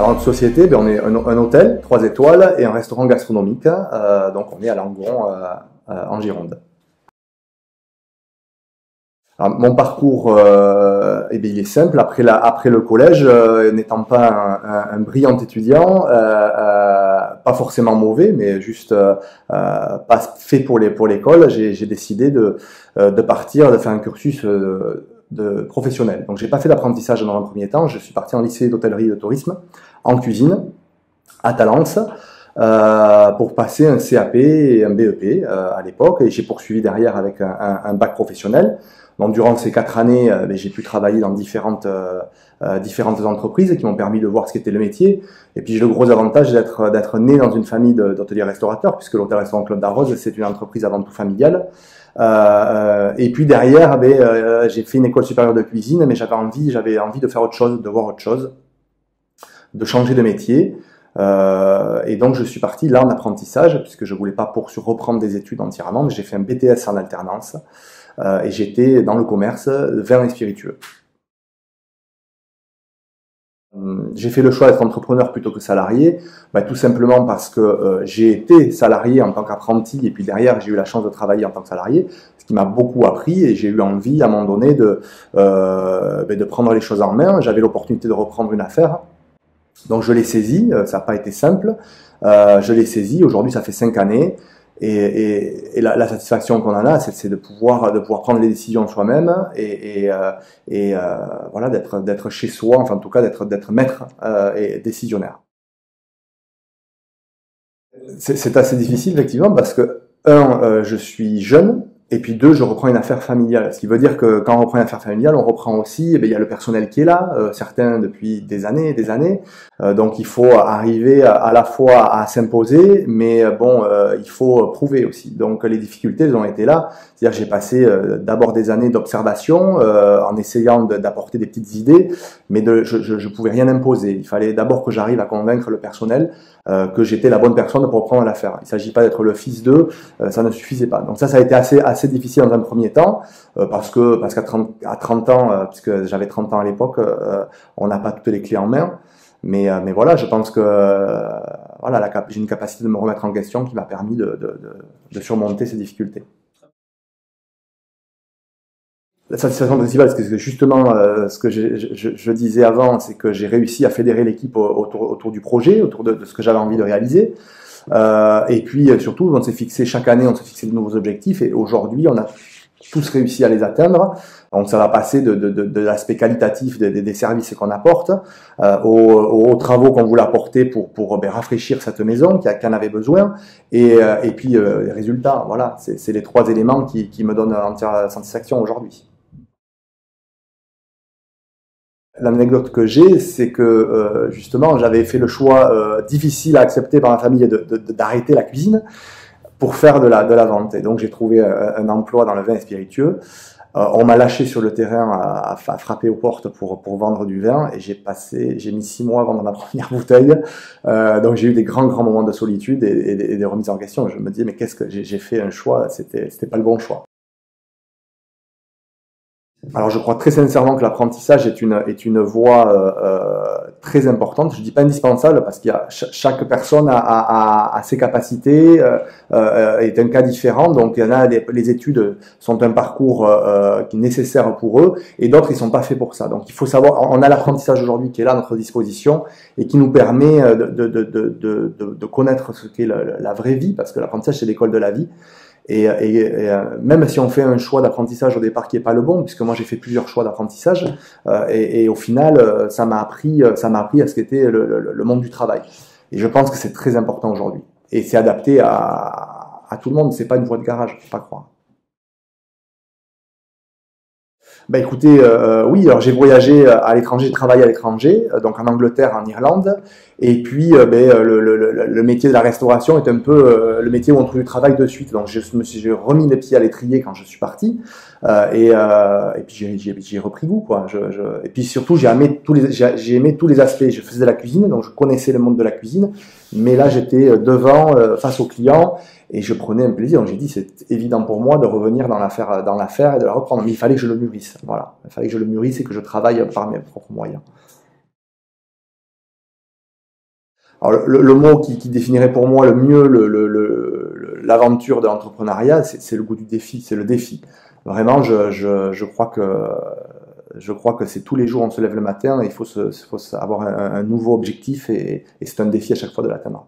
Alors notre société, on est un hôtel, 3 étoiles et un restaurant gastronomique, donc on est à Langon, en Gironde. Alors, mon parcours, il est simple. Après le collège, n'étant pas un brillant étudiant, pas forcément mauvais, mais juste pas fait pour l'école, j'ai décidé de partir, de faire un cursus professionnel. Donc j'ai pas fait d'apprentissage dans un premier temps. Je suis parti en lycée d'hôtellerie et de tourisme en cuisine à Talence. Pour passer un CAP et un BEP à l'époque, et j'ai poursuivi derrière avec un bac professionnel. Donc durant ces 4 années, j'ai pu travailler dans différentes entreprises qui m'ont permis de voir ce qu'était le métier. Et puis j'ai le gros avantage d'être né dans une famille d'hôteliers restaurateurs, puisque l'hôtel-restaurant Claude Darroze, c'est une entreprise avant tout familiale. Et puis derrière, j'ai fait une école supérieure de cuisine, mais j'avais envie de faire autre chose, de voir autre chose, de changer de métier. Et donc je suis parti là en apprentissage, puisque je voulais pas reprendre des études entièrement, mais j'ai fait un BTS en alternance, et j'étais dans le commerce vin et spiritueux. J'ai fait le choix d'être entrepreneur plutôt que salarié, tout simplement parce que j'ai été salarié en tant qu'apprenti, et puis derrière j'ai eu la chance de travailler en tant que salarié, ce qui m'a beaucoup appris, et j'ai eu envie à un moment donné de prendre les choses en main. J'avais l'opportunité de reprendre une affaire. Donc je l'ai saisi, ça n'a pas été simple, je l'ai saisi, aujourd'hui ça fait 5 années, et la satisfaction qu'on en a, c'est de pouvoir prendre les décisions soi-même, et voilà, d'être chez soi, enfin en tout cas d'être maître et décisionnaire. C'est assez difficile effectivement parce que, je suis jeune, et puis 2, je reprends une affaire familiale. Ce qui veut dire que quand on reprend une affaire familiale, on reprend aussi, il y a le personnel qui est là, certains depuis des années et des années. Donc il faut arriver à la fois à s'imposer, mais il faut prouver aussi. Donc les difficultés, elles ont été là. C'est-à-dire que j'ai passé d'abord des années d'observation, en essayant d'apporter des petites idées, mais je pouvais rien imposer. Il fallait d'abord que j'arrive à convaincre le personnel que j'étais la bonne personne pour reprendre l'affaire. Il ne s'agit pas d'être le fils d'eux, ça ne suffisait pas. Donc ça a été assez difficile dans un premier temps, parce qu'à 30 ans, puisque j'avais 30 ans à l'époque, on n'a pas toutes les clés en main. Mais voilà, je pense que voilà, j'ai une capacité de me remettre en question qui m'a permis de surmonter ces difficultés. La satisfaction principale, c'est que justement, ce que je disais avant, c'est que j'ai réussi à fédérer l'équipe autour du projet, autour de ce que j'avais envie de réaliser. Et puis surtout, chaque année, on s'est fixé de nouveaux objectifs, et aujourd'hui, on a tous réussi à les atteindre. Donc ça va passer de l'aspect qualitatif des services qu'on apporte, aux travaux qu'on voulait apporter pour rafraîchir cette maison qui en avait besoin, et puis les résultats. Voilà, c'est les 3 éléments qui me donnent entière satisfaction aujourd'hui. L'anecdote que j'ai, c'est que justement, j'avais fait le choix difficile à accepter par ma famille d'arrêter la cuisine pour faire de la vente. Et donc j'ai trouvé un emploi dans le vin et spiritueux. On m'a lâché sur le terrain à frapper aux portes pour vendre du vin, et j'ai mis 6 mois à vendre ma première bouteille. Donc j'ai eu des grands moments de solitude et des remises en question. Je me disais, mais qu'est-ce que j'ai fait un choix, c'était pas le bon choix. Alors je crois très sincèrement que l'apprentissage est une voie très importante. Je dis pas indispensable, parce qu'il y a chaque personne a ses capacités, est un cas différent. Donc il y en a, les études sont un parcours qui est nécessaire pour eux, et d'autres ils sont pas faits pour ça. Donc il faut savoir, on a l'apprentissage aujourd'hui qui est là à notre disposition et qui nous permet de connaître ce qu'est la vraie vie, parce que l'apprentissage c'est l'école de la vie. Et même si on fait un choix d'apprentissage au départ qui est pas le bon, puisque moi j'ai fait plusieurs choix d'apprentissage, et au final ça m'a appris à ce qu'était le monde du travail. Et je pense que c'est très important aujourd'hui. Et c'est adapté à tout le monde, c'est pas une voie de garage, faut pas croire. Écoutez, oui, alors j'ai voyagé à l'étranger, j'ai travaillé à l'étranger, donc en Angleterre, en Irlande, et puis le métier de la restauration est un peu le métier où on trouve du travail de suite. Donc j'ai remis les pieds à l'étrier quand je suis parti, et puis j'ai repris goût, quoi. Et puis surtout j'ai aimé tous les aspects. Je faisais de la cuisine, donc je connaissais le monde de la cuisine, mais là j'étais devant, face aux clients, et je prenais un plaisir. Donc j'ai dit, c'est évident pour moi de revenir dans l'affaire et de la reprendre. Mais il fallait que je le mûrisse. Voilà. Il fallait que je le mûrisse et que je travaille par mes propres moyens. Alors, le mot qui définirait pour moi le mieux l'aventure de l'entrepreneuriat, c'est le goût du défi, c'est le défi. Vraiment, je crois que c'est tous les jours on se lève le matin et il faut avoir un nouveau objectif et c'est un défi à chaque fois de l'atteindre.